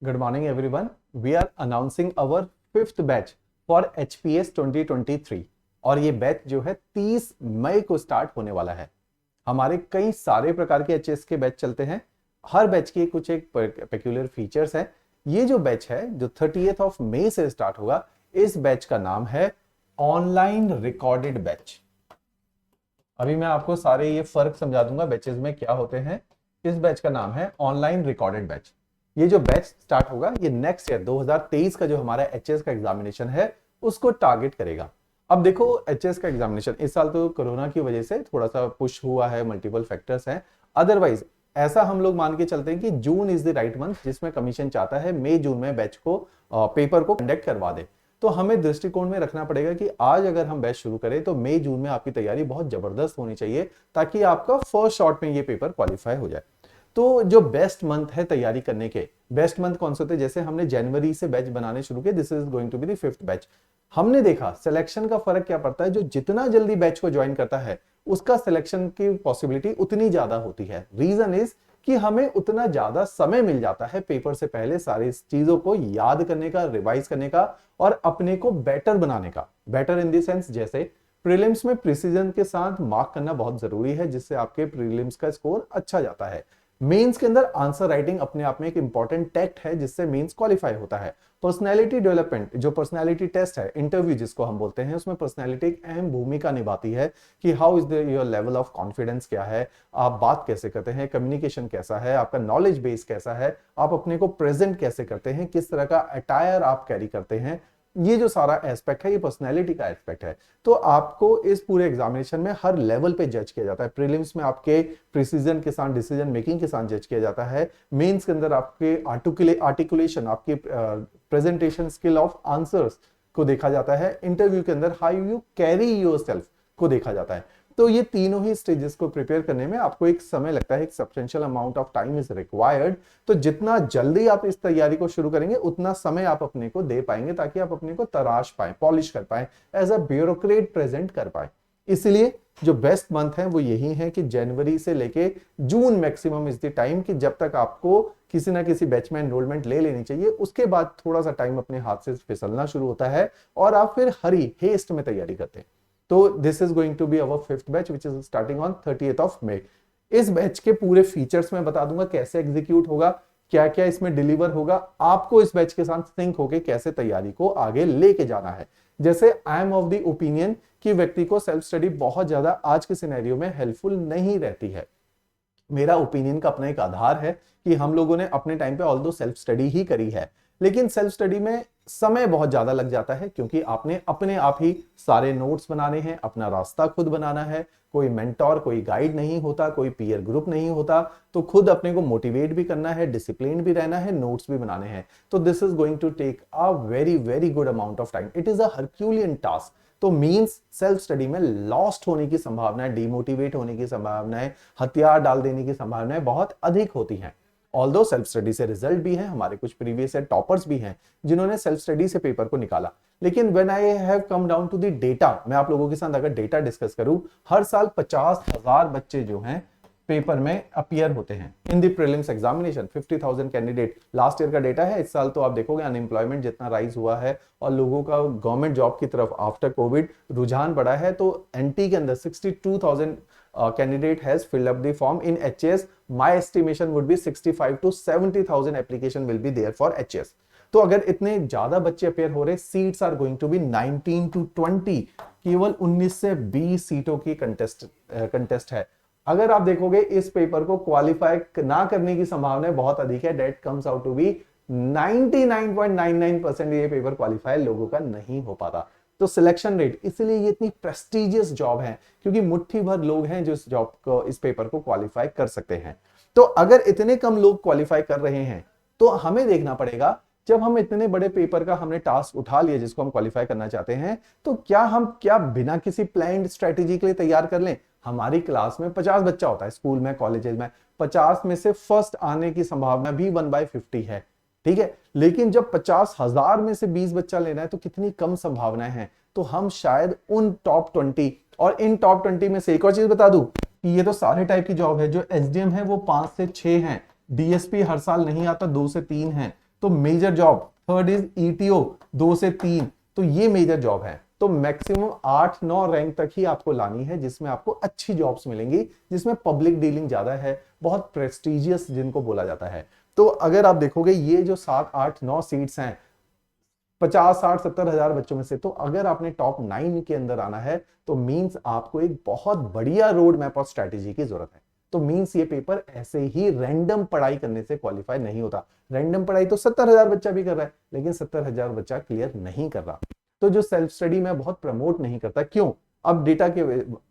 Good morning, everyone. We are announcing our fifth batch for HPS 2023 और ये batch जो है 30 मई को स्टार्ट होने वाला है। हमारे कई सारे प्रकार के एचएस के बैच चलते हैं। हर बैच की कुछ एक पेक्यूलियर फीचर्स है। ये जो बैच है जो 30th ऑफ मई से स्टार्ट होगा, इस बैच का नाम है ऑनलाइन रिकॉर्डेड बैच। अभी मैं आपको सारे ये फर्क समझा दूंगा बैचेस में क्या होते हैं। इस बैच का नाम है ऑनलाइन रिकॉर्डेड बैच। ये जो बैच स्टार्ट होगा ये नेक्स्ट ईयर 2023 का जो हमारा एचएस का एग्जामिनेशन है उसको टारगेट करेगा। अब देखो एचएस का एग्जामिनेशन इस साल तो कोरोना की वजह से थोड़ा सा पुश हुआ है, मल्टीपल फैक्टर्स हैं। अदरवाइज ऐसा हम लोग मान के चलते हैं कि June is the right month जिसमें कमीशन चाहता है मई जून में बैच को पेपर को कंडक्ट करवा दे। तो हमें दृष्टिकोण में रखना पड़ेगा कि आज अगर हम बैच शुरू करें तो मई जून में आपकी तैयारी बहुत जबरदस्त होनी चाहिए ताकि आपका फर्स्ट शॉट में ये पेपर क्वालिफाई हो जाए। तो जो बेस्ट मंथ है तैयारी करने के, बेस्ट मंथ कौन से होते हैं? जैसे हमने जनवरी से बैच बनाने शुरू किए, this is going to be the fifth batch. हमने देखा सिलेक्शन का फर्क क्या पड़ता है, जो जितना जल्दी बैच को ज्वाइन करता है उसका सिलेक्शन की पॉसिबिलिटी उतनी ज्यादा होती है। रीजन इज कि हमें उतना ज्यादा समय मिल जाता है पेपर से पहले सारी चीजों को याद करने का, रिवाइज करने का और अपने को बेटर बनाने का। बेटर इन द सेंस जैसे प्रीलिम्स में प्रिसीजन के साथ मार्क करना बहुत जरूरी है जिससे आपके प्रीलिम्स का स्कोर अच्छा जाता है। मेंस के अंदर आंसर राइटिंग अपने आप में एक इंपॉर्टेंट टेक्ट है जिससे मेंस क्वालिफाई होता है। पर्सनैलिटी डेवलपमेंट जो पर्सनैलिटी टेस्ट है, इंटरव्यू जिसको हम बोलते हैं, उसमें पर्सनैलिटी एक अहम भूमिका निभाती है कि how is your level of confidence क्या है, आप बात कैसे करते हैं, कम्युनिकेशन कैसा है, आपका नॉलेज बेस कैसा है, आप अपने को प्रेजेंट कैसे करते हैं, किस तरह का अटायर आप कैरी करते हैं। ये जो सारा एस्पेक्ट है ये पर्सनैलिटी का एस्पेक्ट है। तो आपको इस पूरे एग्जामिनेशन में हर लेवल पे जज किया जाता है। प्रीलिम्स में आपके प्रिसीजन के साथ, डिसीजन मेकिंग के साथ जज किया जाता है। मेंस के अंदर आपके आर्टिकुलेशन, आपकी प्रेजेंटेशन स्किल ऑफ आंसर्स को देखा जाता है। इंटरव्यू के अंदर हाउ यू कैरी योरसेल्फ को देखा जाता है। तो ये तीनों ही स्टेजेस को प्रिपेयर करने में आपको एक समय लगता है, एक substantial amount of time is required. तो जितना जल्दी आप इस तैयारी को शुरू करेंगे उतना समय आप अपने को दे पाएंगे ताकि आप अपने को तराश पाए, पॉलिश कर पाए, एज अ ब्यूरोक्रेट प्रेजेंट कर पाए। इसलिए जो बेस्ट मंथ है वो यही है कि जनवरी से लेके जून मैक्सिमम इज द टाइम कि जब तक आपको किसी ना किसी बैच में एनरोलमेंट ले लेनी चाहिए। उसके बाद थोड़ा सा टाइम अपने हाथ से फिसलना शुरू होता है और आप फिर हरी हेस्ट में तैयारी करते हैं। तो this is going to be our fifth batch which is starting on 30th of May. इस बैच के पूरे फीचर्स में बता दूंगा, कैसे एग्जीक्यूट होगा, क्या क्या इसमें डिलीवर होगा, आपको इस बैच के साथ सिंक होके कैसे तैयारी को आगे लेके जाना है। जैसे I am of the opinion कि व्यक्ति को सेल्फ स्टडी बहुत ज्यादा आज के सिनेरियो में हेल्पफुल नहीं रहती है। मेरा ओपिनियन का अपना एक आधार है कि हम लोगों ने अपने टाइम पे ऑल्दो सेल्फ स्टडी ही करी है, लेकिन सेल्फ स्टडी में समय बहुत ज्यादा लग जाता है क्योंकि आपने अपने आप ही सारे नोट्स बनाने हैं, अपना रास्ता खुद बनाना है। कोई मेंटोर, कोई गाइड नहीं होता, कोई पीयर ग्रुप नहीं होता, तो खुद अपने को मोटिवेट भी करना है, डिसिप्लिन भी रहना है, नोट्स भी बनाने हैं। तो this is going to take a very very good amount of time. It is a herculean task. तो मींस सेल्फ स्टडी में लॉस्ट होने की संभावनाएं, डिमोटिवेट होने की संभावनाएं, हथियार डाल देने की संभावनाएं बहुत अधिक होती हैं। ऑल्दो सेल्फ स्टडी से रिजल्ट भी है, हमारे कुछ प्रीवियस टॉपर्स भी हैं जिन्होंने सेल्फ स्टडी से पेपर को निकाला। लेकिन when I have come down to the data, मैं आप लोगों के साथ अगर डेटा डिस्कस करूं, हर साल 50,000 बच्चे जो हैं पेपर में अपीयर होते हैं in the prelims examination. 50,000 candidate last year का डेटा है। इस साल तो आप देखोगे अनएम्प्लॉयमेंट जितना राइज हुआ है और लोगों का गवर्नमेंट जॉब की तरफ आफ्टर कोविड रुझान बढ़ा है, तो एनटी के अंदर 62,000 candidate has filled up the form in HS. My estimation would be 65 to 70,000 application will be there for HS. तो अगर इतने ज्यादा बच्चे अपेयर हो रहे, seats are going to be 19 to 20, केवल 19 से 20 सीटों की कंटेस्ट है। अगर आप देखोगे इस पेपर को क्वालिफाई ना करने की संभावना बहुत अधिक है। Date comes out to be 99.99% ये पेपर क्वालिफाई लोगों का नहीं हो पाता। तो सिलेक्शन रेट, इसलिए ये इतनी प्रेस्टिजियस जॉब है क्योंकि मुट्ठी भर लोग हैं जो इस जॉब को, इस पेपर को क्वालिफाई कर सकते हैं। तो अगर इतने कम लोग क्वालिफाई कर रहे हैं तो हमें देखना पड़ेगा, जब हम इतने बड़े पेपर का हमने टास्क उठा लिया जिसको हम क्वालिफाई करना चाहते हैं, तो क्या बिना किसी प्लान्ड स्ट्रेटेजी के लिए तैयार कर लें? हमारी क्लास में 50 बच्चा होता है, स्कूल में, कॉलेजेस में 50 में से फर्स्ट आने की संभावना भी 1/50 है, ठीक है। लेकिन जब 50,000 में से 20 बच्चा लेना है तो कितनी कम संभावनाएं हैं। तो हम शायद उन टॉप 20, और इन टॉप 20 में से एक और चीज बता दूं कि ये तो सारे टाइप की जॉब है। जो एसडीएम है वो 5 से 6 हैं, डीएसपी हर साल नहीं आता, 2 से 3 हैं, तो major job, third is ETO 2 से 3, तो ये मेजर जॉब है। तो मैक्सिमम 8-9 रैंक तक ही आपको लानी है जिसमें आपको अच्छी जॉब्स मिलेंगी, जिसमें पब्लिक डीलिंग ज्यादा है, बहुत प्रेस्टिजियस जिनको बोला जाता है। तो अगर आप देखोगे ये जो 7-8-9 सीट्स हैं 50-60-70 हजार बच्चों में से, तो अगर आपने टॉप 9 के अंदर आना है तो मींस आपको एक बहुत बढ़िया रोड मैप और स्ट्रैटेजी की जरूरत है। तो मींस ये पेपर ऐसे ही रैंडम पढ़ाई करने से क्वालिफाई नहीं होता। रैंडम पढ़ाई तो 70 हजार बच्चा भी कर रहा है, लेकिन 70 हजार बच्चा क्लियर नहीं कर रहा। तो जो सेल्फ स्टडी मैं बहुत प्रमोट नहीं करता, क्यों? अब डेटा के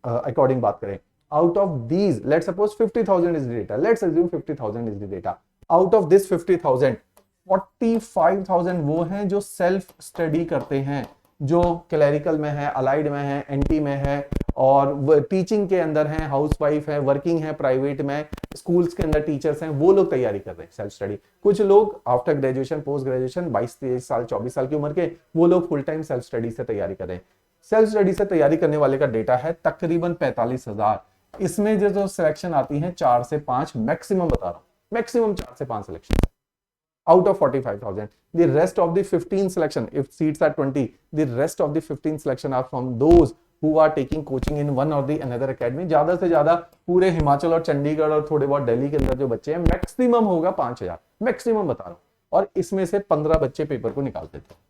अकॉर्डिंग बात करें, out of these let's suppose 50,000 is data, let's assume 50,000 is data, out of this 50,000 45,000 वो हैं जो सेल्फ स्टडी करते हैं, जो क्लरिकल में है, अलाइड में है, एनटी में है, और टीचिंग के अंदर हैं, हाउसवाइफ है, वर्किंग है, प्राइवेट में, स्कूल्स के अंदर टीचर्स हैं, वो लोग तैयारी कर रहे हैं सेल्फ स्टडी। कुछ लोग आफ्टर ग्रेजुएशन, पोस्ट ग्रेजुएशन 22-23 साल 24 साल की उम्र के, वो लोग फुल टाइम सेल्फ स्टडी से तैयारी कर रहे हैं। सेल्फ स्टडी से तैयारी करने वाले का डेटा है तकरीबन 45,000। इसमें जो सिलेक्शन आती है 4 से 5 मैक्सिमम बता रहा हूं, मैक्सिमम 4 से 5 selection out of 45,000. The rest of the 15 selection, if seats are 20, the rest of the 15 selection are from those who are taking coaching in one or the another academy. ज्यादा से ज्यादा पूरे हिमाचल और चंडीगढ़ और थोड़े बहुत दिल्ली के अंदर जो बच्चे हैं, मैक्सिमम होगा 5,000, मैक्सिमम बता रहा हूं, और इसमें से 15 बच्चे पेपर को निकाल देते हैं।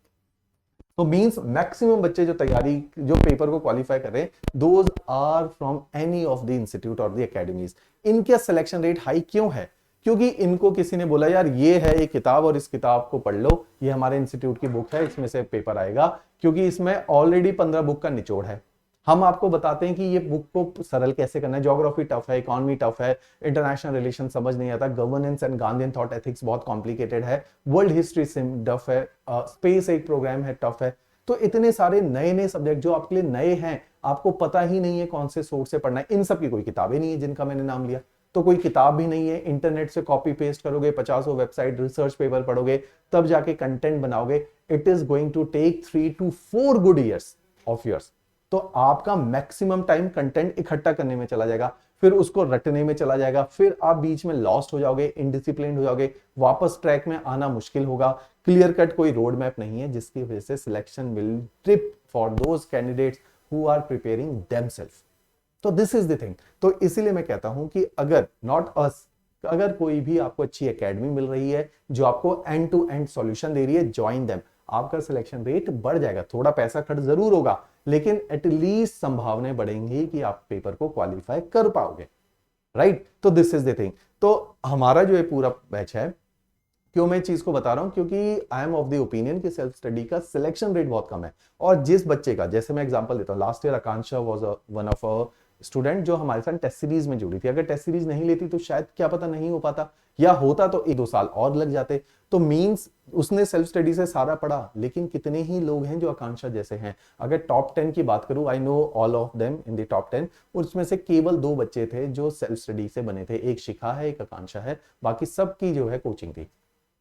तो मींस मैक्सिमम बच्चे जो तैयारी, जो पेपर को क्वालिफाई कर रहे हैं, those are from any of the institute और द एकेडमीज। इनका सिलेक्शन रेट हाई क्यों है? क्योंकि इनको किसी ने बोला यार ये है एक किताब और इस किताब को पढ़ लो, ये हमारे इंस्टीट्यूट की बुक है, इसमें से पेपर आएगा, क्योंकि इसमें ऑलरेडी 15 बुक का निचोड़ है। हम आपको बताते हैं कि ये बुक को सरल कैसे करना है। ज्योग्राफी टफ है, इकोनॉमी टफ है, इंटरनेशनल रिलेशन समझ नहीं आता, governance and Gandhian thought ethics बहुत कॉम्प्लिकेटेड है, वर्ल्ड हिस्ट्री टफ है, स्पेस एक प्रोग्राम है, टफ है। तो इतने सारे नए नए सब्जेक्ट जो आपके लिए नए हैं, आपको पता ही नहीं है कौन से सोर्स से पढ़ना है। इन सब की कोई किताबें नहीं है जिनका मैंने नाम लिया, तो कोई किताब भी नहीं है, इंटरनेट से कॉपी पेस्ट करोगे, 50 वेबसाइट रिसर्च पेपर पढ़ोगे, तब जाके कंटेंट बनाओगे। It is going to take 3 to 4 good years of yours. तो आपका मैक्सिमम टाइम कंटेंट इकट्ठा करने में चला जाएगा, फिर उसको रटने में चला जाएगा, फिर आप बीच में लॉस्ट हो जाओगे, इनडिसिप्लिन हो जाओगे, वापस ट्रैक में आना मुश्किल होगा। क्लियर कट कोई रोड मैप नहीं है, जिसकी वजह से selection will trip for those candidates who are preparing themselves. तो दिस इज द थिंग। तो इसीलिए मैं कहता हूं कि अगर नॉट अस, अगर कोई भी आपको अच्छी एकेडमी मिल रही है जो आपको एंड टू एंड सॉल्यूशन दे रही है, ज्वाइन देम। आपका सिलेक्शन रेट बढ़ जाएगा, थोड़ा पैसा खर्च जरूर होगा, लेकिन एटलीस्ट संभावनाएं बढ़ेंगी कि आप पेपर को क्वालिफाई कर पाओगे, राइट? तो दिस इज द थिंग। तो हमारा जो ये पूरा बैच है, क्यों मैं चीज को बता रहा हूं, क्योंकि I am of the opinion कि सेल्फ स्टडी का सिलेक्शन रेट बहुत कम है। और जिस बच्चे का, जैसे मैं एग्जांपल देता हूं, last year Akanksha was one of a student जो हमारे साथ टेस्ट सीरीज में जुड़ी थी। अगर टेस्ट सीरीज नहीं लेती तो शायद क्या पता नहीं हो पाता, या होता तो 1-2 साल और लग जाते। तो मींस उसने सेल्फ स्टडी से सारा पढ़ा, लेकिन कितने ही लोग हैं जो आकांक्षा जैसे हैं। अगर टॉप 10 की बात करूं, I know all of them in the top 10, उसमें से केवल 2 बच्चे थे जो सेल्फ स्टडी से बने थे, एक शिखा है, एक आकांक्षा है, बाकी सबकी जो है कोचिंग थी।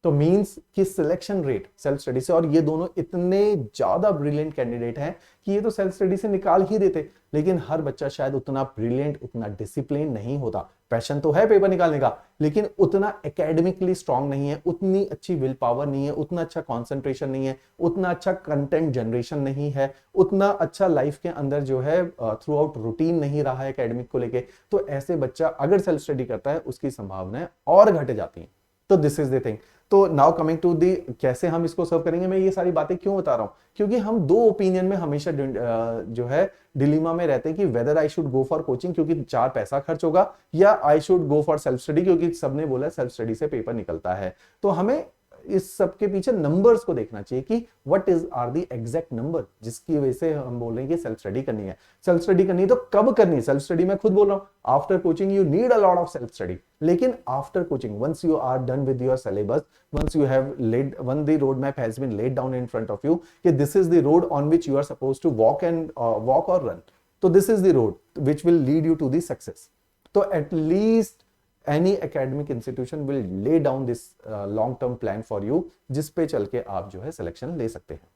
तो मींस कि सिलेक्शन रेट सेल्फ स्टडी से, और ये दोनों इतने ज्यादा ब्रिलियंट कैंडिडेट हैं कि ये तो सेल्फ स्टडी से निकाल ही देते, लेकिन हर बच्चा शायद उतना ब्रिलियंट, उतना डिसिप्लिन नहीं होता। पैशन तो है पेपर निकालने का, लेकिन उतना एकेडमिकली स्ट्रांग नहीं है, उतनी अच्छी विल पावर नहीं है, उतना अच्छा कॉन्सेंट्रेशन नहीं है, उतना अच्छा कंटेंट जनरेशन नहीं है, उतना अच्छा लाइफ के अंदर जो है थ्रू आउट रूटीन नहीं रहा है एकेडमिक को लेके। तो ऐसे बच्चा अगर सेल्फ स्टडी करता है, उसकी संभावनाएं और घट जाती हैं। तो दिस इज द थिंग। तो नाउ कमिंग टू दी, कैसे हम इसको सर्व करेंगे, मैं ये सारी बातें क्यों बता रहा हूं, क्योंकि हम 2 ओपिनियन में हमेशा जो है डिलीमा में रहते हैं कि whether I should go for coaching क्योंकि 4 पैसा खर्च होगा, या I should go for self study क्योंकि सबने बोला सेल्फ स्टडी से पेपर निकलता है। तो हमें इस सब के पीछे नंबर्स को देखना चाहिए कि what is are the exact number, जिसकी वजह से हम बोल रहे हैं कि सेल्फ स्टडी करनी है। सेल्फ स्टडी करनी है तो कब करनी है? सेल्फ स्टडी मैं खुद बोल रहा हूं, after coaching you need a lot of self study, लेकिन after coaching once you are done with your syllabus, once you have laid, one the road map has been laid down in front of you कि this is the road on which you are supposed to walk और run, तो this is the road which will lead you to the success. तो at least any academic institution will lay down this long term plan for you, जिस पे चल के आप जो है सिलेक्शन ले सकते हैं।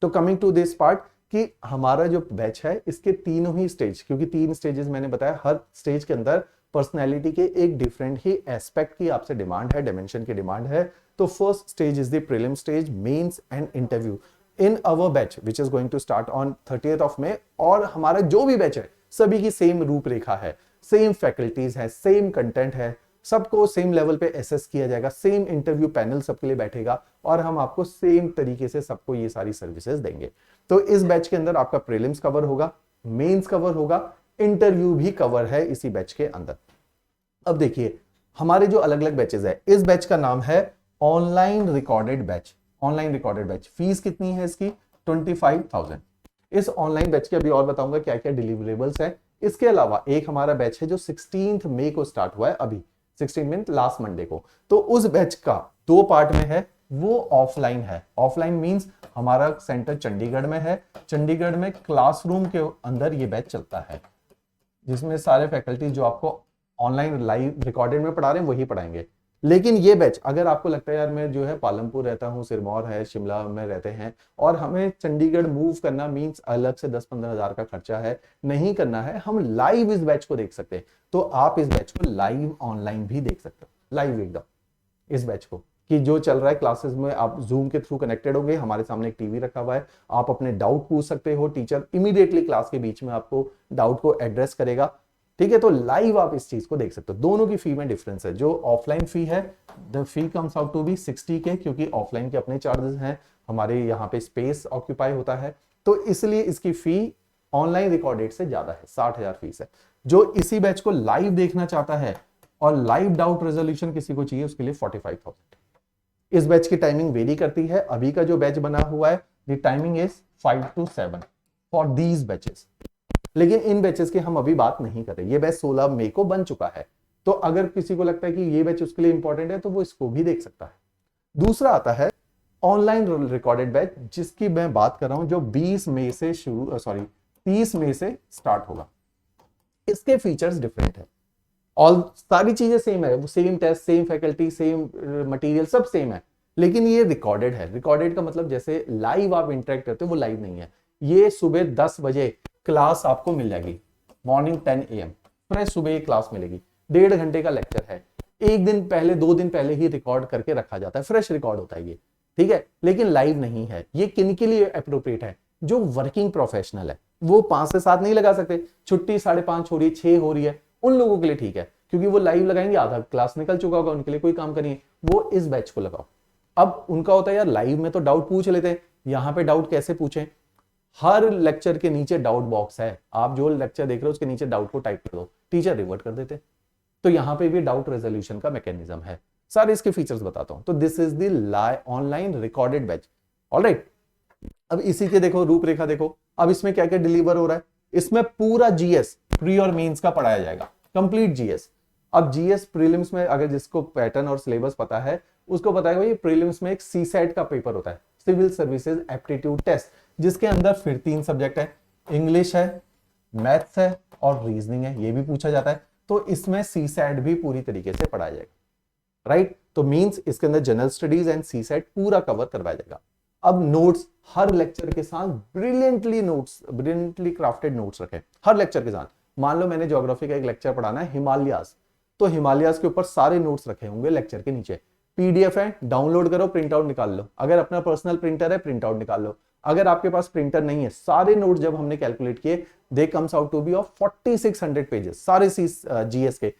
तो कमिंग टू दिस पार्ट कि हमारा जो बैच है इसके तीनों ही स्टेज, क्योंकि 3 स्टेजेस मैंने बताया, हर स्टेज के अंदर पर्सनैलिटी के एक डिफरेंट ही एस्पेक्ट की आपसे डिमांड है, डायमेंशन की डिमांड है। तो first stage is the prelim stage, mains and interview in our batch which is going to start on 30th of May। और हमारा जो भी बैच है सभी की सेम रूपरेखा है, सेम फैकल्टीज है, सेम कंटेंट है, सबको सेम लेवल पे एसेस किया जाएगा, सेम इंटरव्यू पैनल सबके लिए बैठेगा और हम आपको सेम तरीके से सबको ये सारी सर्विसेज देंगे। तो इस बैच के अंदर आपका प्रीलिम्स कवर होगा, मेंस कवर होगा, इंटरव्यू भी कवर है इसी बैच के अंदर। अब देखिए हमारे जो अलग अलग बैचेस है, इस बैच का नाम है online recorded batch. Online recorded batch, fees कितनी है इसकी? 25,000। इस ऑनलाइन बैच के अभी और बताऊंगा क्या क्या डिलीवरेबल्स है। इसके अलावा एक हमारा बैच है जो 16 मई को स्टार्ट हुआ है, अभी 16 मीन लास्ट मंडे को। तो उस बैच का 2 पार्ट में है, वो ऑफलाइन है। ऑफलाइन मींस हमारा सेंटर चंडीगढ़ में है, चंडीगढ़ में क्लासरूम के अंदर ये बैच चलता है, जिसमें सारे फैकल्टी जो आपको ऑनलाइन लाइव रिकॉर्डेड में पढ़ा रहे हैं वही पढ़ाएंगे। लेकिन ये बैच अगर आपको लगता है यार मैं जो है पालमपुर रहता हूँ, सिरमौर है, शिमला में रहते हैं और हमें चंडीगढ़ मूव करना मींस अलग से 10-15 हजार का खर्चा है, नहीं करना है, हम लाइव इस बैच को देख सकते हैं। तो आप इस बैच को लाइव ऑनलाइन भी देख सकते हो, लाइव एकदम इस बैच को, कि जो चल रहा है क्लासेस में आप जूम के थ्रू कनेक्टेड होंगे, हमारे सामने एक टीवी रखा हुआ है, आप अपने डाउट पूछ सकते हो, टीचर इमीडिएटली क्लास के बीच में आपको डाउट को एड्रेस करेगा। ठीक है, तो लाइव आप इस चीज को देख सकते हो। दोनों की फी में डिफरेंस है। जो ऑफलाइन फी है, the fee comes out to be 60K, क्योंकि ऑफलाइन के अपने चार्जेस हैं, हमारे यहाँ पे स्पेस ऑक्यूपाई होता है, तो इसलिए इसकी फी ऑनलाइन रिकॉर्डेड से ज्यादा है, 60,000 फीस है। जो इसी बैच को लाइव देखना चाहता है और लाइव डाउट रेजोल्यूशन किसी को चाहिए, उसके लिए 45,000। इस बैच की टाइमिंग वेरी करती है। अभी का जो बैच बना हुआ है, the timing is 5 to 7 for these batches. लेकिन इन बैचेस की हम अभी बात नहीं कर रहे, ये बैच 16 मई को बन चुका है। तो अगर किसी को लगता है कि ये बैच उसके लिए इंपॉर्टेंट है तो वो इसको भी देख सकता है। दूसरा आता है ऑनलाइन रिकॉर्डेड बैच, जिसकी मैं बात कर रहा हूं, जो 20 मई से 30 मई से स्टार्ट होगा। इसके फीचर्स डिफरेंट है, ऑल सारी चीजें सेम है, same test, same faculty, same material, सब सेम है, लेकिन ये रिकॉर्डेड है। रिकॉर्डेड का मतलब जैसे लाइव आप इंटरेक्ट करते हो, वो लाइव नहीं है। ये सुबह 10 बजे क्लास आपको मिल जाएगी, मॉर्निंग 10 AM फ्रेश सुबह क्लास मिलेगी, 1.5 घंटे का लेक्चर है। एक दिन पहले, 2 दिन पहले ही रिकॉर्ड करके रखा जाता है, फ्रेश रिकॉर्ड होता है ये, ठीक है, लेकिन लाइव नहीं है। ये किन के लिए अप्रोप्रिएट है? जो वर्किंग प्रोफेशनल है, वो 5 से 7 नहीं लगा सकते, छुट्टी 5:30 हो रही है, 6 हो रही है, उन लोगों के लिए ठीक है, क्योंकि वो लाइव लगाएंगे, आधा क्लास निकल चुका होगा, उनके लिए कोई काम करिए, वो इस बैच को लगाओ। अब उनका होता है यार लाइव में तो डाउट पूछ लेते हैं, यहाँ पे डाउट कैसे पूछें? हर लेक्चर के नीचे डाउट बॉक्स है, आप जो लेक्चर देख रहे हो उसके नीचे डाउट को टाइप कर दो, टीचर रिवर्ट कर देते। तो यहाँ पे भी डाउट रेजोल्यूशन का मैकेनिज्म है। सारे इसके फीचर्स बताता हूं। तो this is the online recorded batch. Alright, अब इसी के देखो रूपरेखा देखो, अब इसमें क्या क्या डिलीवर हो रहा है। इसमें पूरा जीएस प्री और मेंस का पढ़ाया जाएगा, कंप्लीट जीएस। अब जीएस प्रीलिम्स में अगर जिसको पैटर्न और सिलेबस पता है, उसको पता है भाई प्रीलिम्स में एक सीसेट का पेपर होता है, सिविल सर्विसेज एप्टीट्यूड टेस्ट, जिसके अंदर फिर 3 सब्जेक्ट है, इंग्लिश है, मैथ्स है और रीजनिंग है, ये भी पूछा जाता है। तो इसमें सीसेट भी पूरी तरीके से पढ़ाया जाएगा, राइट। तो मींस इसके अंदर जनरल स्टडीज एंड सीसेट पूरा कवर करवाया जाएगा। अब नोट्स हर लेक्चर के साथ ब्रिलियंटली क्राफ्टेड नोट्स रखे हर लेक्चर के साथ। मान लो मैंने ज्योग्राफी का एक लेक्चर पढ़ाना है हिमालयास, तो हिमालयास के ऊपर सारे नोट्स रखे होंगे लेक्चर के नीचे। पीडीएफ है, डाउनलोड करो, प्रिंट आउट निकाल लो। अगर अपना पर्सनल प्रिंटर है, प्रिंट आउट निकाल लो। अगर आपके पास प्रिंटर नहीं है, सारे नोट्स जब हमने कैलकुलेट किए, they comes out to be of 4600 pages, सारे जीएस के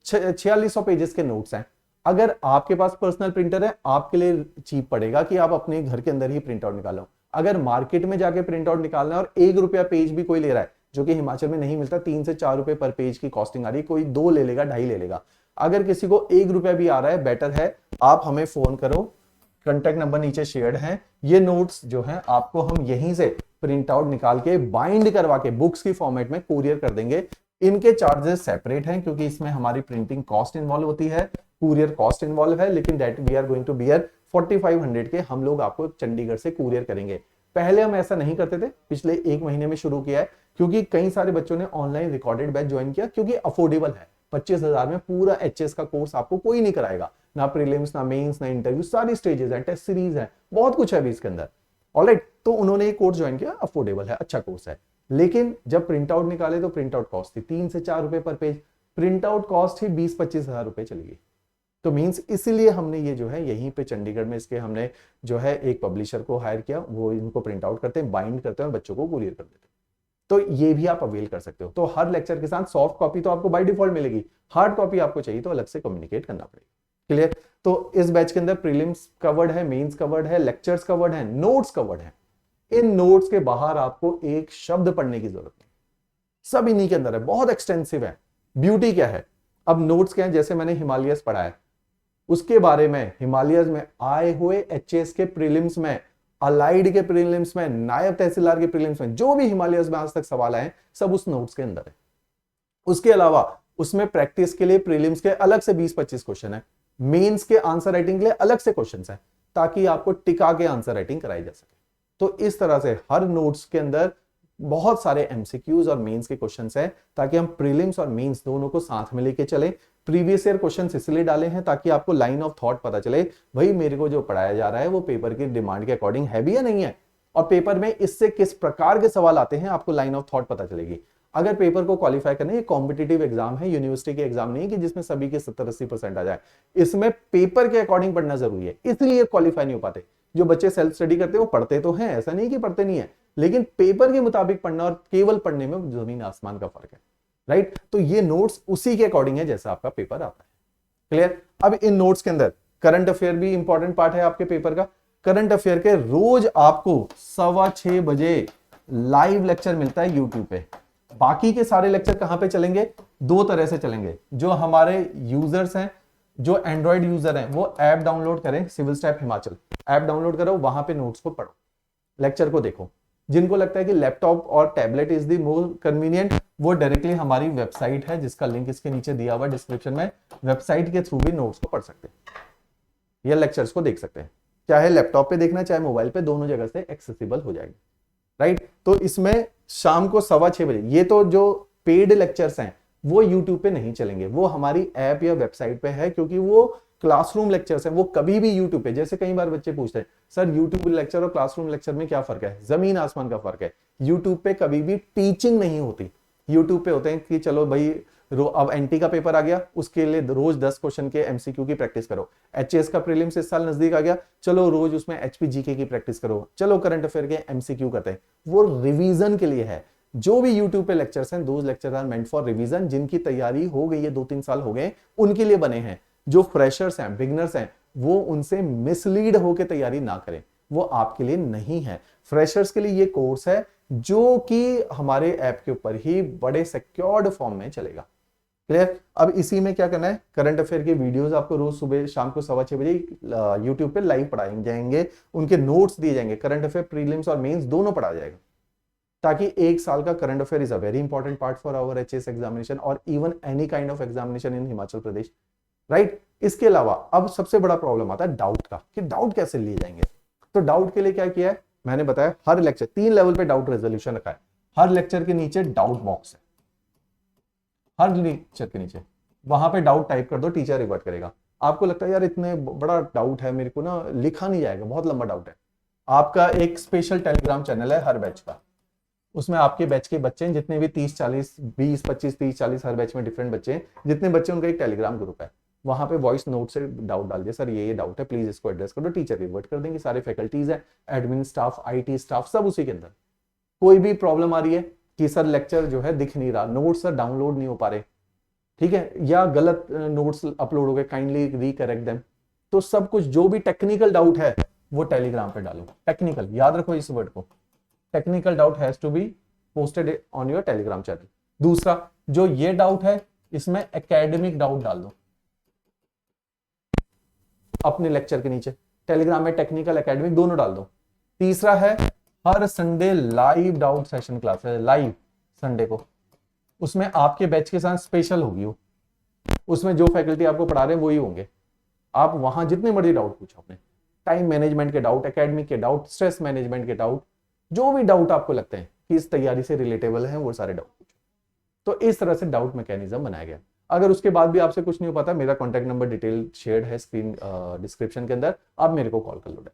4600 पेजेस के नोट्स हैं। अगर आपके पास पर्सनल प्रिंटर है, आपके लिए चीप पड़ेगा कि आप अपने घर के अंदर ही प्रिंट आउट निकालो। अगर मार्केट में जाके प्रिंट आउट निकालना है और 1 रुपया पेज भी कोई ले रहा है, जो कि हिमाचल में नहीं मिलता, 3 से 4 रुपए पर पेज की कॉस्टिंग आ रही है, कोई 2 ले लेगा, 2.5 ले लेगा। अगर किसी को 1 रुपया भी आ रहा है, बेटर है आप हमें फोन करो, कॉन्टैक्ट नंबर नीचे शेयर्ड है। ये नोट्स जो है आपको हम यहीं से प्रिंट आउट निकाल के बाइंड करवा के बुक्स की फॉर्मेट में कुरियर कर देंगे। इनके चार्जेस सेपरेट हैं, क्योंकि इसमें हमारी प्रिंटिंग कॉस्ट इन्वॉल्व होती है, कुरियर कॉस्ट इन्वॉल्व है, लेकिन that we are going to bear 4500 के हम लोग आपको चंडीगढ़ से कुरियर करेंगे। पहले हम ऐसा नहीं करते थे, पिछले 1 महीने में शुरू किया है, क्योंकि कई सारे बच्चों ने ऑनलाइन रिकॉर्डेड बैच ज्वाइन किया, क्योंकि अफोर्डेबल है। 25,000 में पूरा एचएस का कोर्स आपको कोई नहीं कराएगा, ना प्रीलिम्स, ना मेंस, ना इंटरव्यू, सारी स्टेजेस हैं, टेस्ट सीरीज है, बहुत कुछ है अभी इसके अंदर। ऑलराइट, तो उन्होंने एक कोर्स ज्वाइन किया, अफोर्डेबल है, अच्छा कोर्स है। लेकिन जब प्रिंट आउट निकाले तो प्रिंट आउट कॉस्ट थी 3 से 4 रुपए पर पेज। प्रिंट आउट कॉस्ट ही 20-25 हजार रुपए चलेगी। तो मींस इसीलिए हमने ये जो है यहीं पे चंडीगढ़ में इसके हमने जो है एक पब्लिशर को हायर किया, वो इनको प्रिंट आउट करते हैं, बाइंड करते हैं और बच्चों को कुरियर कर देते हैं। तो ये भी आप अवेल कर सकते हो। तो हर लेक्चर के साथ सॉफ्ट कॉपी तो आपको बाय डिफॉल्ट मिलेगी, हार्ड कॉपी आपको चाहिए तो अलग से कम्युनिकेट करना पड़ेगा। क्लियर? तो इस बैच के अंदर प्रीलिम्स कवर्ड है, मेंस कवर्ड है, लेक्चर्स कवर्ड है, नोट्स कवर्ड है। इन नोट्स के बाहर आपको एक शब्द पढ़ने की जरूरत नहीं, सब इन्हीं के अंदर है, बहुत एक्सटेंसिव है। ब्यूटी क्या है, अब नोट्स क्या है, जैसे मैंने हिमालयस पढ़ा है उसके बारे में, हिमालयस में आए हुए एचएस के प्रीलिम्स में, अलाइड के प्रीलिम्स में, नायब तहसीलदार के प्रीलिम्स में, जो भी हिमालयस में आज तक सवाल आए सब उस नोट्स के अंदर है। उसके अलावा उसमें प्रैक्टिस के लिए प्रीलिम्स के अलग से 20-25 क्वेश्चन है, मेंस के आंसर राइटिंग के लिए अलग से क्वेश्चन है, ताकि आपको टिका के आंसर राइटिंग कराई जा सके। तो इस तरह से हर नोट्स के अंदर बहुत सारे एमसीक्यूज और मेंस के क्वेश्चंस हैं, ताकि हम प्रीलिम्स और मेंस दोनों को साथ में लेके चले। प्रीवियस ईयर क्वेश्चंस इसलिए डाले हैं ताकि आपको लाइन ऑफ थॉट पता चले, भाई मेरे को जो पढ़ाया जा रहा है वो पेपर की डिमांड के अकॉर्डिंग है भी या नहीं है, और पेपर में इससे किस प्रकार के सवाल आते हैं आपको लाइन ऑफ थॉट पता चलेगी। अगर पेपर को क्वालिफाई करना, ये कॉम्पिटिटिव एग्जाम है, यूनिवर्सिटी के एग्जाम नहीं कि जिसमें सभी के 70-80% आ जाए। इसमें पेपर के अकॉर्डिंग पढ़ना जरूरी है, इसलिए क्वालिफाई नहीं हो पाते। जो बच्चे सेल्फ स्टडी करते हैं वो पढ़ते तो हैं, ऐसा नहीं कि पढ़ते नहीं है, लेकिन पेपर के मुताबिक पढ़ना और केवल पढ़ने में जमीन आसमान का फर्क है, राइट? तो ये नोट्स उसी के अकॉर्डिंग है जैसा आपका पेपर आता है। क्लियर? अब इन नोट्स के अंदर करंट अफेयर भी इंपॉर्टेंट पार्ट है आपके पेपर का। करंट अफेयर के रोज आपको 6:15 बजे लाइव लेक्चर मिलता है यूट्यूब पे। बाकी के सारे लेक्चर कहां पे चलेंगे? दो तरह से चलेंगे। जो हमारे यूजर्स हैं, जो एंड्रॉइड यूजर हैं, वो ऐप डाउनलोड करें, civil step Himachal app download करो, वहां पे नोट्स को पढ़ो, लेक्चर को देखो। जिनको लगता है कि लैपटॉप और tablet is the more convenient, वो डायरेक्टली हमारी वेबसाइट है जिसका लिंक इसके नीचे दिया हुआ डिस्क्रिप्शन में, वेबसाइट के थ्रू भी नोट्स को पढ़ सकते हैं या लेक्चर्स को देख सकते हैं। चाहे लैपटॉप पे देखना चाहे मोबाइल पे, दोनों जगह से एक्सेसिबल हो जाएगी, राइट? तो इसमें शाम को 6:15 बजे, ये तो जो पेड लेक्चर्स हैं वो यूट्यूब पे नहीं चलेंगे, वो हमारी ऐप या वेबसाइट पे है, क्योंकि वो क्लासरूम लेक्चर्स हैं, वो कभी भी यूट्यूब पे, जैसे कई बार बच्चे पूछते हैं सर यूट्यूब लेक्चर और क्लासरूम लेक्चर में क्या फर्क है? जमीन आसमान का फर्क है। यूट्यूब पे कभी भी टीचिंग नहीं होती। यूट्यूब पे होते हैं कि चलो भाई अब एनटी का पेपर आ गया, उसके लिए रोज 10 क्वेश्चन के एमसीक्यू की प्रैक्टिस करो। एचएस का प्रीलिम्स इस साल नजदीक आ गया, चलो रोज उसमें एचपीजीके की प्रैक्टिस करो, चलो करंट अफेयर के एमसीक्यू करते हैं। वो रिवीजन के लिए है। जो भी यूट्यूब पे लेक्चर्स हैं, those lecture are meant for revision. जिनकी तैयारी हो गई है, 2-3 साल हो गए, उनके लिए बने हैं। जो फ्रेशर्स हैं, बिगनर्स हैं, वो उनसे मिसलीड होकर तैयारी ना करें, वो आपके लिए नहीं है। फ्रेशर्स के लिए ये कोर्स है जो कि हमारे ऐप के ऊपर ही बड़े सिक्योर्ड फॉर्म में चलेगा। क्लियर? अब इसी में क्या करना है, करंट अफेयर के वीडियोस आपको रोज सुबह शाम को 6:15 बजे यूट्यूब पे लाइव पढ़ाए जाएंगे, उनके नोट्स दिए जाएंगे, करंट अफेयर प्रीलिम्स और मेंस दोनों पढ़ा जाएगा, ताकि एक साल का current affair is a very important part for our HS examination और even any kind of examination in Himachal Pradesh, right? इसके अलावा अब सबसे बड़ा प्रॉब्लम आता है डाउट का, कि डाउट कैसे लिए जाएंगे। तो डाउट के लिए क्या किया है मैंने बताया, हर लेक्चर 3 लेवल पे डाउट रेजोल्यूशन रखा है। हर लेक्चर के नीचे डाउट बॉक्स है, हर लेक्चर के नीचे, वहां पे डाउट टाइप कर दो, टीचर रिवर्ट करेगा। आपको लगता है यार इतने बड़ा डाउट है, मेरे को ना लिखा नहीं जाएगा, बहुत लंबा डाउट है, आपका एक स्पेशल टेलीग्राम चैनल है हर बैच का, उसमें आपके बैच के बच्चे हैं जितने भी 30-40 20-25 30-40 हर बैच में डिफरेंट बच्चे हैं, जितने बच्चे उनका एक टेलीग्राम ग्रुप है, वहां पे वॉइस नोट से डाउट डाल दिया, सर ये डाउट है प्लीज इसको एड्रेस कर दो, टीचर रिवर्ट कर देंगे। सारे फैकल्टीज है, एडमिन स्टाफ, आईटी स्टाफ, सब उसी के अंदर। कोई भी प्रॉब्लम आ रही है कि सर लेक्चर जो है दिख नहीं रहा, नोट्स सर डाउनलोड नहीं हो पा रहे, ठीक है, या गलत नोट्स अपलोड हो गए, काइंडली रिकरेक्ट देम, तो सब कुछ जो भी टेक्निकल डाउट है वो टेलीग्राम पे डालो। टेक्निकल, याद रखो इस वर्ड को, technical doubt has to be posted on your Telegram channel. दूसरा, जो ये डाउट है इसमें एकेडमिक डाउट डाल दो अपने लेक्चर के नीचे, टेलीग्राम में टेक्निकल एकेडमिक दोनों डाल दो। तीसरा है हर Sunday live doubt session class है, लाइव संडे को, उसमें आपके बैच के साथ स्पेशल होगी वो, उसमें जो फैकल्टी आपको पढ़ा रहे हैं वही होंगे, आप वहां जितने मर्जी डाउट पूछो अपने, टाइम मैनेजमेंट के डाउट, एकेडमिक के डाउट, स्ट्रेस मैनेजमेंट के डाउट, जो भी डाउट आपको लगते हैं कि इस तैयारी से रिलेटेबल है वो सारे डाउट पूछो। तो इस तरह से डाउट मैकेनिज्म बनाया गया। अगर उसके बाद भी आपसे कुछ नहीं हो पाता, मेरा कॉन्टैक्ट नंबर डिटेल शेयर्ड है स्क्रीन डिस्क्रिप्शन के अंदर, आप मेरे को कॉल कर लो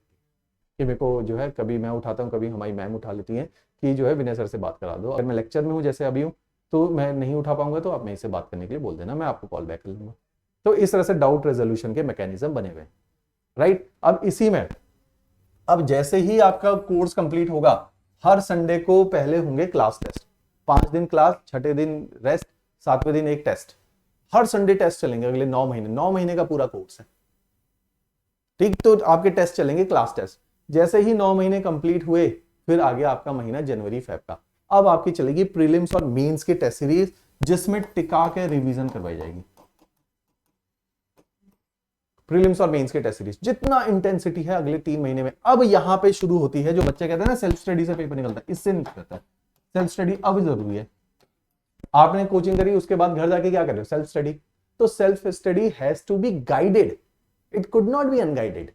कि मेरे को जो है कभी मैं उठाता हूँ, कभी हमारी मैम उठा लेती हैं कि जो है विनय सर से बात करा दो। अगर मैं लेक्चर में हूँ जैसे अभी हूँ तो मैं नहीं उठा पाऊंगा तो आप मेरे से बात करने के लिए बोल देना, मैं आपको कॉल बैक कर लूंगा। तो इस तरह से डाउट रेजोल्यूशन के मैकेनिज्म बने हुए, राइट। अब इसी में अब जैसे ही आपका कोर्स कंप्लीट होगा, हर संडे को पहले होंगे क्लास टेस्ट, 5 दिन क्लास, छठे दिन रेस्ट, 7वें दिन एक टेस्ट। हर संडे टेस्ट चलेंगे अगले 9 महीने, 9 महीने का पूरा कोर्स है, ठीक। तो आपके टेस्ट चलेंगे क्लास टेस्ट। जैसे ही 9 महीने कंप्लीट हुए, फिर आगे आपका महीना जनवरी फेब का। अब आपकी चलेगी प्रीलिम्स और मेंस की टेस्ट सीरीज, जिसमें टिका के रिवीजन करवाई जाएगी। प्रीलिम्स और मेंस के टेस्ट सीरीज जितना इंटेंसिटी है अगले 3 महीने में। अब यहां पे शुरू होती है जो बच्चे कहते हैं ना सेल्फ स्टडी से पेपर निकलता है, इससे नहीं निकलता है। सेल्फ स्टडी अब जरूरी है। आपने कोचिंग करी, उसके बाद घर जाके क्या कर रहे हो, सेल्फ स्टडी। तो self study has to be guided, it could not be unguided.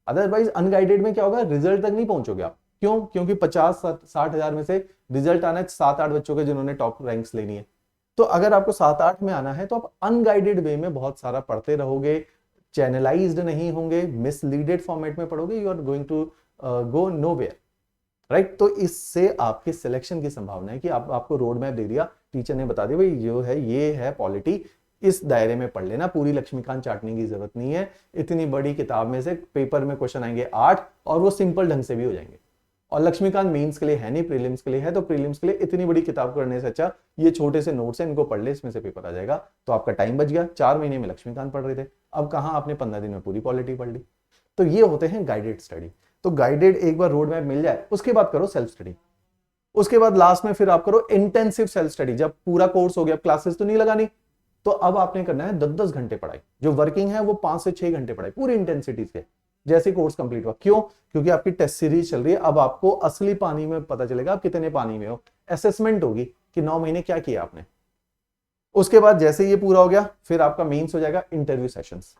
Otherwise unguided में क्या होगा, रिजल्ट तक नहीं पहुंचोगे आप। क्यों? क्योंकि 50-60 हजार में से रिजल्ट आना है 7-8 बच्चों के जिन्होंने टॉप रैंक्स लेनी है। तो अगर आपको 7-8 में आना है तो आप अनगाइडेड वे में बहुत सारा पढ़ते रहोगे, चैनलाइज्ड नहीं होंगे, मिसलीडेड फॉर्मेट में पढ़ोगे, you are going to go nowhere, right. तो इससे आपके सिलेक्शन की संभावना है कि आपको रोड मैप दे दिया, टीचर ने बता दिया भाई जो है ये है पॉलिटी, इस दायरे में पढ़ लेना, पूरी लक्ष्मीकांत चाटने की जरूरत नहीं है। इतनी बड़ी किताब में से पेपर में क्वेश्चन आएंगे 8 और वो सिंपल ढंग से भी हो जाएंगे। और लक्ष्मीकांत मेंस के लिए है नहीं, प्रीलिम्स के लिए है। तो प्रीलिम्स के लिए इतनी बड़ी किताब करने से अच्छा ये छोटे से नोट्स हैं, इनको पढ़ ले, इसमें से पेपर आ जाएगा। तो आपका टाइम बच गया। 4 महीने में लक्ष्मीकांत पढ़ रहे थे, अब कहां आपने 15 दिन में पूरी पॉलिटी पढ़ ली। तो ये होते हैं गाइडेड स्टडी। तो गाइडेड एक बार रोड मैप मिल जाए, उसके बाद करो सेल्फ स्टडी। उसके बाद लास्ट में फिर आप करो इंटेंसिव सेल्फ स्टडी। जब पूरा कोर्स हो गया, क्लासेस तो नहीं लगानी, तो अब आपने करना है 10-10 घंटे पढ़ाई। जो वर्किंग है वो 5 से 6 घंटे पढ़ाई पूरी इंटेंसिटी से, जैसे कोर्स कंप्लीट हुआ। क्यों? क्योंकि आपकी टेस्ट सीरीज चल रही है। अब आपको असली पानी में पता चलेगा आप कितने पानी में हो। असेसमेंट होगी कि 9 महीने क्या किया आपने। उसके बाद जैसे ये पूरा हो गया, फिर आपका मेंस हो जाएगा इंटरव्यू सेशंस।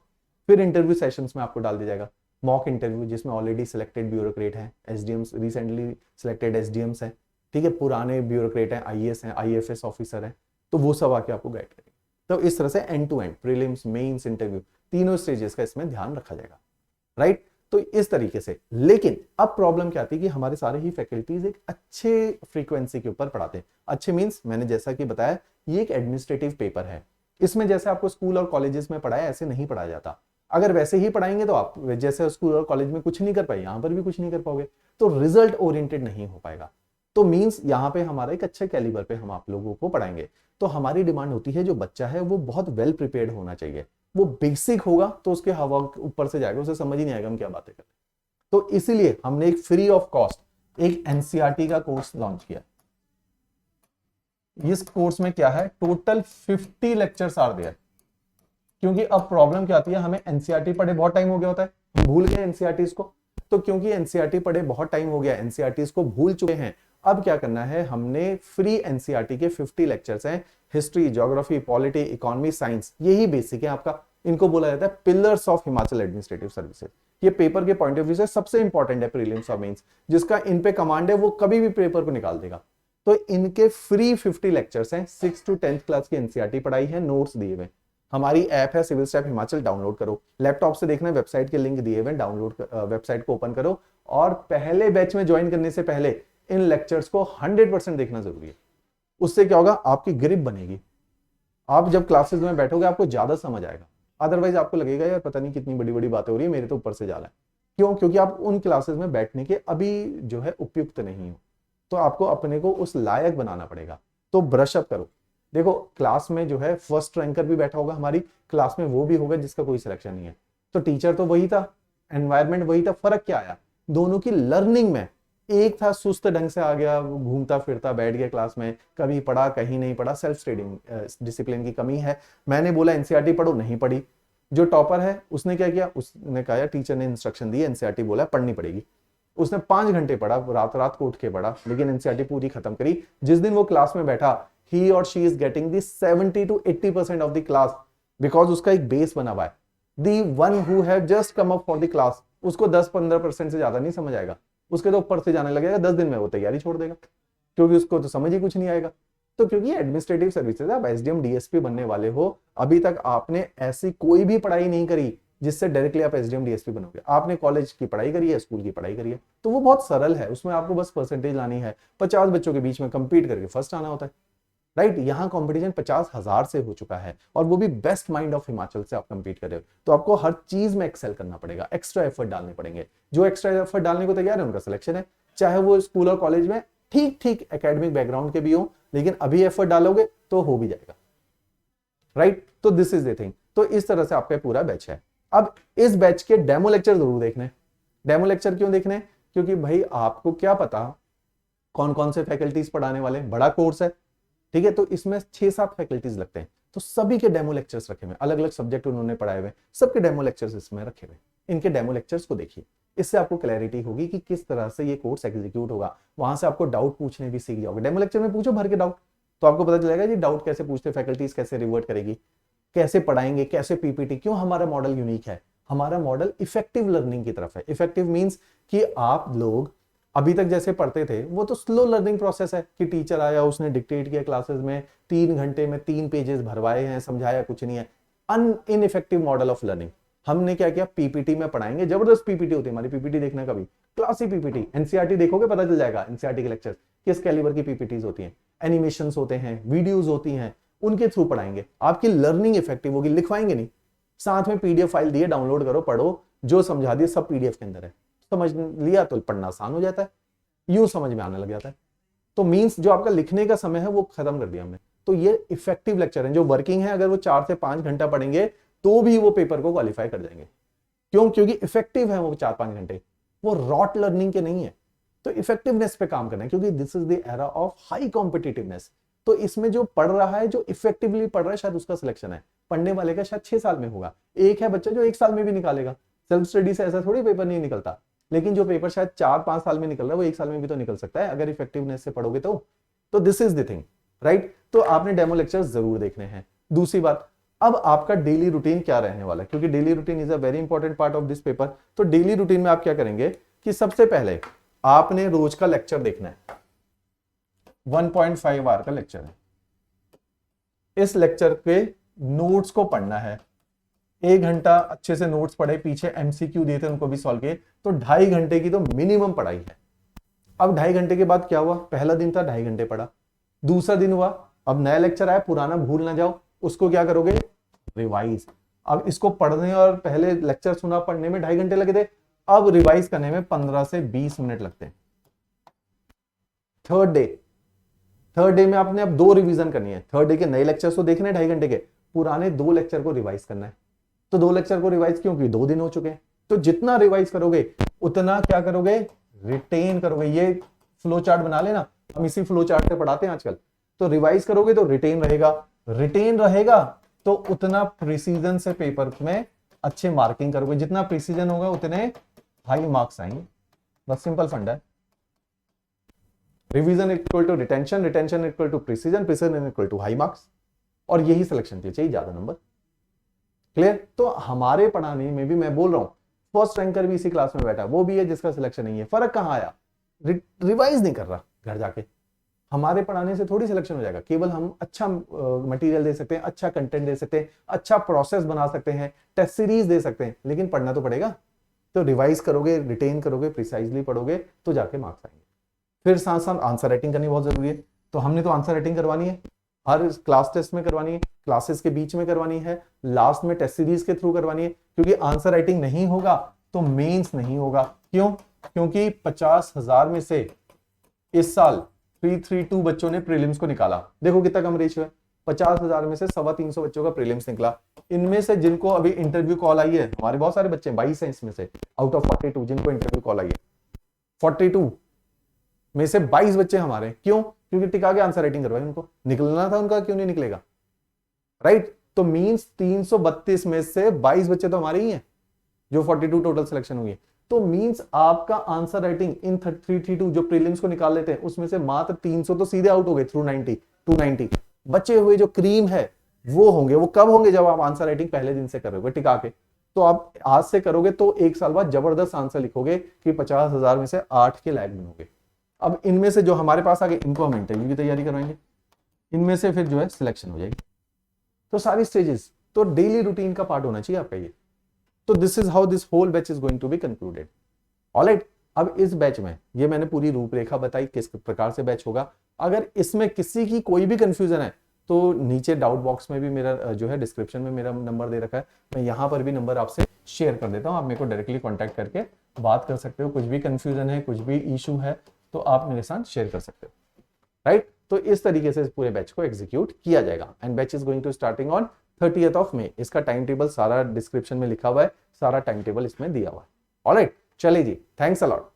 फिर इंटरव्यू सेशंस में आपको डाल दिया जाएगा मॉक इंटरव्यू, जिसमें ऑलरेडी सिलेक्टेड ब्यूरोक्रेट हैं, एसडीएम्स, रिसेंटली सिलेक्टेड एसडीएम्स हैं, ठीक है, पुराने ब्यूरोक्रेट हैं, आईएएस हैं, आईएफएस ऑफिसर हैं, तो वो सब आके आपको गाइड करेंगे। तो इस तरह से end to end prelims, mains, interview, तीनों स्टेजेस का इसमें ध्यान रखा जाएगा, राइट। तो इस तरीके से। लेकिन अब प्रॉब्लम क्या आती है कि हमारे सारे ही फैकल्टीज एक अच्छे फ्रीक्वेंसी के ऊपर पढ़ाते हैं। अच्छे मींस मैंने जैसा कि बताया, ये एक एडमिनिस्ट्रेटिव पेपर है। इसमें जैसे आपको स्कूल और कॉलेजेस में पढ़ाया ऐसे नहीं पढ़ाया जाता। अगर वैसे ही पढ़ाएंगे तो आप जैसे स्कूल और कॉलेज में कुछ नहीं कर पाए, यहां पर भी कुछ नहीं कर पाओगे, तो रिजल्ट ओरिएंटेड नहीं हो पाएगा। तो मींस यहाँ पे हमारा एक अच्छे कैलिबर पे हम आप लोगों को पढ़ाएंगे। तो हमारी डिमांड होती है जो बच्चा है वो बहुत वेल प्रिपेयर्ड होना चाहिए। वो बेसिक होगा तो उसके हवा ऊपर से जाएगा, उसे समझ ही नहीं आएगा हम क्या बातें कर रहे हैं। तो इसीलिए हमने एक फ्री ऑफ कॉस्ट एक एनसीईआरटी का कोर्स लॉन्च किया। इस कोर्स में क्या है, टोटल 50 लेक्चर्स आर देयर। क्योंकि अब प्रॉब्लम क्या आती है, हमें एनसीईआरटी पढ़े बहुत टाइम हो गया होता है, हम भूल गए एनसीईआरटी को। तो क्योंकि एनसीईआरटी पढ़े बहुत टाइम हो गया, एनसीईआरटी को भूल चुके हैं, अब क्या करना है, हमने फ्री एनसीईआरटी के 50 लेक्चर्स हैं। History, geography, polity, economy, science, यही बेसिक है आपका। इनको बोला जाता है pillars of Himachal administrative services. ये पेपर के पॉइंट ऑफ व्यू से सबसे इंपॉर्टेंट है प्रीलिम्स और मेंस। जिसका इन पे कमांड है वो कभी भी पेपर को निकाल देगा। तो इनके फ्री 50 लेक्चर्स हैं। 6 to 10th क्लास की एनसीईआरटी पढ़ाई है, नोट्स दिए हुए। हमारी ऐप है सिविल स्टेप हिमाचल, डाउनलोड करो। लैपटॉप से देखना है, वेबसाइट के लिंक दिए हुए, डाउनलोड वेबसाइट को ओपन करो। और पहले बैच में ज्वाइन करने से पहले इन लेक्चर्स को 100% देखना जरूरी है। उससे क्या होगा, आपकी ग्रिप बनेगी। आप जब क्लासेस में बैठोगे आपको ज्यादा समझ आएगा। अदरवाइज आपको लगेगा यार पता नहीं कितनी बड़ी बड़ी बातें हो रही है, मेरे तो ऊपर से जा रहा है। क्यों? क्योंकि आप उन क्लासेस में बैठने के अभी जो है उपयुक्त नहीं हो। तो आपको अपने को उस लायक बनाना पड़ेगा। तो ब्रश अप करो। देखो क्लास में जो है फर्स्ट रैंकर भी बैठा होगा हमारी क्लास में, वो भी होगा जिसका कोई सिलेक्शन नहीं है। तो टीचर तो वही था, एनवायरमेंट वही था, फर्क क्या आया दोनों की लर्निंग में? एक था सुस्त ढंग से आ गया, घूमता फिरता बैठ गया क्लास में, कभी पढ़ा कहीं नहीं पढ़ा, सेल्फ स्टडिंग डिसिप्लिन की कमी है। मैंने बोला एनसीईआरटी पढ़ो, नहीं पढ़ी। जो टॉपर है उसने क्या किया, उसने कहा टीचर ने इंस्ट्रक्शन दी, एनसीईआरटी बोला पढ़नी पड़ेगी, उसने 5 घंटे पढ़ा, रात रात को उठ के पढ़ा, लेकिन एनसीईआरटी पूरी खत्म करी। जिस दिन वो क्लास में बैठा, he or she is getting the 70 to 80% of the class because उसका एक बेस बना हुआ है। The one who have just come up for the class, उसको 10-15% से ज्यादा नहीं समझ आएगा, उसके तो ऊपर से जाने लगेगा। 10 दिन में वो तैयारी छोड़ देगा, क्योंकि उसको तो समझ ही कुछ नहीं आएगा। तो क्योंकि एडमिनिस्ट्रेटिव सर्विसेज, आप एसडीएम डीएसपी बनने वाले हो, अभी तक आपने ऐसी कोई भी पढ़ाई नहीं करी जिससे डायरेक्टली आप एसडीएम डीएसपी बनोगे। आपने कॉलेज की पढ़ाई करी है, स्कूल की पढ़ाई करी है, तो वो बहुत सरल है। उसमें आपको बस परसेंटेज लानी है, 50 बच्चों के बीच में कंपीट करके फर्स्ट आना होता है। राइट। यहाँ कंपटीशन 50,000 से हो चुका है और वो भी बेस्ट माइंड ऑफ हिमाचल से आप कंपीट कर रहे हो, तो आपको हर चीज में एक्सेल करना पड़ेगा, एक्स्ट्रा एफर्ट डालने पड़ेंगे। जो एक्स्ट्रा एफर्ट डालने को तैयार है उनका सिलेक्शन है, चाहे वो स्कूल और कॉलेज में ठीक ठीक एकेडमिक बैकग्राउंड के भी हो, लेकिन अभी एफर्ट डालोगे तो हो भी जाएगा, राइट। तो दिस इज द थिंग। तो इस तरह से आपका पूरा बैच है। अब इस बैच के डेमो लेक्चर जरूर देखने। डेमो लेक्चर क्यों देखने? क्योंकि भाई आपको क्या पता कौन कौन से फैकल्टीज पढ़ाने वाले, बड़ा कोर्स है, ठीक है, तो इसमें 6-7 फैकल्टीज लगते हैं, तो सभी के डेमो लेक्चर्स रखे हुए, अलग अलग सब्जेक्ट उन्होंने पढ़ाए हुए, सबके डेमो लेक्चर्स इसमें रखे हुए। इनके डेमो लेक्चर्स को देखिए, इससे आपको क्लैरिटी होगी कि किस तरह से ये कोर्स एग्जीक्यूट होगा। वहां से आपको डाउट पूछने भी सीख जाओगे। डेमो लेक्चर में पूछो भर के डाउट, तो आपको पता चलेगा जी डाउट कैसे पूछते, फैकल्टीज कैसे रिवर्ट करेगी, कैसे पढ़ाएंगे, कैसे पीपीटी। क्यों हमारा मॉडल यूनिक है? हमारा मॉडल इफेक्टिव लर्निंग की तरफ है। इफेक्टिव मींस कि आप लोग अभी तक जैसे पढ़ते थे वो तो स्लो लर्निंग प्रोसेस है कि टीचर आया, उसने डिक्टेट किया क्लासेस में, 3 घंटे में 3 पेजेस भरवाए हैं, समझाया कुछ नहीं है। Ineffective model of learning. हमने क्या किया, पीपीटी में पढ़ाएंगे, जबरदस्त पीपीटी होती है हमारी, पीपीटी देखना कभी, क्लासी पीपीटी, एनसीईआरटी देखोगे पता चल जाएगा, एनसीईआरटी के लेक्चर किस कैलिबर की पीपीटीज होती हैं, एनिमेशंस होते हैं, वीडियोज होती हैं, उनके थ्रू पढ़ाएंगे। आपकी लर्निंग इफेक्टिव होगी, लिखवाएंगे नहीं, साथ में पीडीएफ फाइल दिए, डाउनलोड करो, पढ़ो, जो समझा दिए सब पीडीएफ के अंदर है, समझ लिया तो पढ़ना आसान हो जाता है, यूं समझ में आने लग जाता है। तो मींस जो आपका लिखने का समय है वो खत्म कर दिया हमने। तो ये इफेक्टिव लेक्चर है, जो वर्किंग है, अगर वो 4 से 5 घंटा पढ़ेंगे तो भी वो पेपर को क्वालिफाई कर जाएंगे। क्यों? क्योंकि इफेक्टिव है वो 4-5 घंटे, वो रॉट लर्निंग के नहीं है। तो इफेक्टिवनेस पे काम करना है, क्योंकि this is the era of high competitiveness. तो इसमें जो पढ़ रहा है, जो इफेक्टिवली पढ़ रहा है, शायद उसका सिलेक्शन है। पढ़ने वाले का शायद 6 साल में होगा, एक है बच्चा जो 1 साल में भी निकालेगा। सेल्फ स्टडी से ऐसा थोड़ी पेपर नहीं निकलता, लेकिन जो पेपर शायद 4-5 साल में निकल रहा है वो 1 साल में भी तो निकल सकता है अगर इफेक्टिवनेस से पढ़ोगे तो this is the thing, right. तो आपने डेमो लेक्चर्स जरूर देखने हैं। दूसरी बात, अब आपका डेली रूटीन क्या रहने वाला है, क्योंकि daily routine is a very important part of this paper. तो डेली रूटीन में आप क्या करेंगे कि सबसे पहले आपने रोज का लेक्चर देखना है। 1.5 आवर का लेक्चर है, इस लेक्चर के नोट्स को पढ़ना है। 1 घंटा अच्छे से नोट्स पढ़े, पीछे एमसीक्यू दिए थे उनको भी सॉल्व किए, तो 2.5 घंटे की तो मिनिमम पढ़ाई है। अब 2.5 घंटे के बाद क्या हुआ, पहला दिन था 2.5 घंटे पढ़ा, दूसरा दिन हुआ अब नया लेक्चर आया, पुराना भूल ना जाओ, उसको क्या करोगे, रिवाइज। अब इसको पढ़ने और पहले लेक्चर सुना पढ़ने में 2.5 घंटे लगे थे, अब रिवाइज करने में 15 से 20 मिनट लगते हैं। थर्ड डे में आपने अब 2 रिवीजन करनी है। थर्ड डे के नए लेक्चर्स तो देखने 2.5 घंटे के, पुराने 2 लेक्चर को रिवाइज करना है। तो 2 लेक्चर को रिवाइज क्यों? क्योंकि 2 दिन हो चुके हैं। तो जितना रिवाइज करोगे उतना क्या करोगे, रिटेन करोगे। ये फ्लो चार्ट बना लेना, हम इसी फ्लो चार्ट से पढ़ाते हैं आजकल। तो रिवाइज करोगे तो रिटेन रहेगा, रिटेन रहेगा तो उतना प्रिसीजन से पेपर में अच्छे मार्किंग करोगे। जितना प्रिसीजन होगा उतने हाई मार्क्स आएंगे, बस सिंपल फंडा है। Revision equal to retention, retention equal to precision, precision equal to high marks, और यही सिलेक्शन चाहिए ज्यादा नंबर। क्लियर? तो हमारे पढ़ाने में भी मैं बोल रहा हूं, फर्स्ट रैंकर भी इसी क्लास में बैठा, वो भी है जिसका सिलेक्शन नहीं है। फर्क कहां आया? रिवाइज नहीं कर रहा घर जाके। हमारे पढ़ाने से थोड़ी सिलेक्शन हो जाएगा, केवल हम अच्छा मटेरियल दे सकते हैं, अच्छा कंटेंट दे सकते हैं, अच्छा प्रोसेस बना सकते हैं, टेस्ट सीरीज दे सकते हैं, लेकिन पढ़ना तो पड़ेगा। तो रिवाइज करोगे, रिटेन करोगे, प्रिसाइजली पढ़ोगे तो जाके मार्क्स आएंगे। फिर साथ साथ आंसर राइटिंग करनी बहुत जरूरी है। तो हमने तो आंसर राइटिंग करवानी है, हर क्लास टेस्ट में करवानी है, क्लासेस के बीच में करवानी है, लास्ट में टेस्ट सीरीज के थ्रू करवानी है। क्योंकि आंसर राइटिंग नहीं होगा तो मेंस नहीं होगा। क्यों? क्योंकि 50,000 में से इस साल 332 बच्चों ने प्रीलिम्स को निकाला। देखो कितना कम रेशियो है, 50,000 में से 325 बच्चों का प्रीलिम्स निकला। इनमें से जिनको अभी इंटरव्यू कॉल आई है, हमारे बहुत सारे बच्चे 22 हैं इसमें से, आउट ऑफ 42 जिनको इंटरव्यू कॉल आई है, 42 में से 22 बच्चे हमारे। क्यों? क्योंकि टिका के आंसर राइटिंग करवाई, उनको निकलना था उनका, क्यों नहीं निकलेगा, राइट। तो मींस 332 में से 22 बच्चे तो हमारे ही हैं, जो 42 टोटल सिलेक्शन हुई है। तो मींस आपका आंसर राइटिंग इन 332 जो प्रीलिम्स को निकाल लेते हैं, उसमें से मात्र 300 तो सीधे आउट हो गए थ्रू 90 290। बचे हुए जो क्रीम है वो होंगे। वो कब होंगे? जब आप आंसर राइटिंग पहले दिन से करोगे टिका के। तो आप आज से करोगे तो 1 साल बाद जबरदस्त आंसर लिखोगे कि 50,000 में से 8 के लायक बनोगे। अब इनमें से जो हमारे पास आ गए, इनको हम इंटरव्यू की तैयारी करवाएंगे, इनमें से फिर जो है सिलेक्शन हो जाएगी। तो सारी स्टेजेस तो डेली रूटीन का पार्ट होना चाहिए आपका ये। तो this is how this whole batch is going to be concluded. Alright, अब इस बैच में ये मैंने पूरी रूपरेखा बताई किस प्रकार से बैच होगा। अगर इसमें किसी की कोई भी कंफ्यूजन है तो नीचे डाउट बॉक्स में भी मेरा जो है डिस्क्रिप्शन में मेरा नंबर दे रखा है, मैं यहाँ पर भी नंबर आपसे शेयर कर देता हूँ, आप मेरे को डायरेक्टली कॉन्टैक्ट करके बात कर सकते हो। कुछ भी कंफ्यूजन है, कुछ भी इशू है तो आप मेरे साथ शेयर कर सकते हो, राइट। तो इस तरीके से इस पूरे बैच को एग्जीक्यूट किया जाएगा and batch is going to starting on 30th May. इसका टाइम टेबल सारा डिस्क्रिप्शन में लिखा हुआ है, सारा टाइम टेबल इसमें दिया हुआ है। ऑलराइट, चलिए जी, थैंक्स अ लॉट।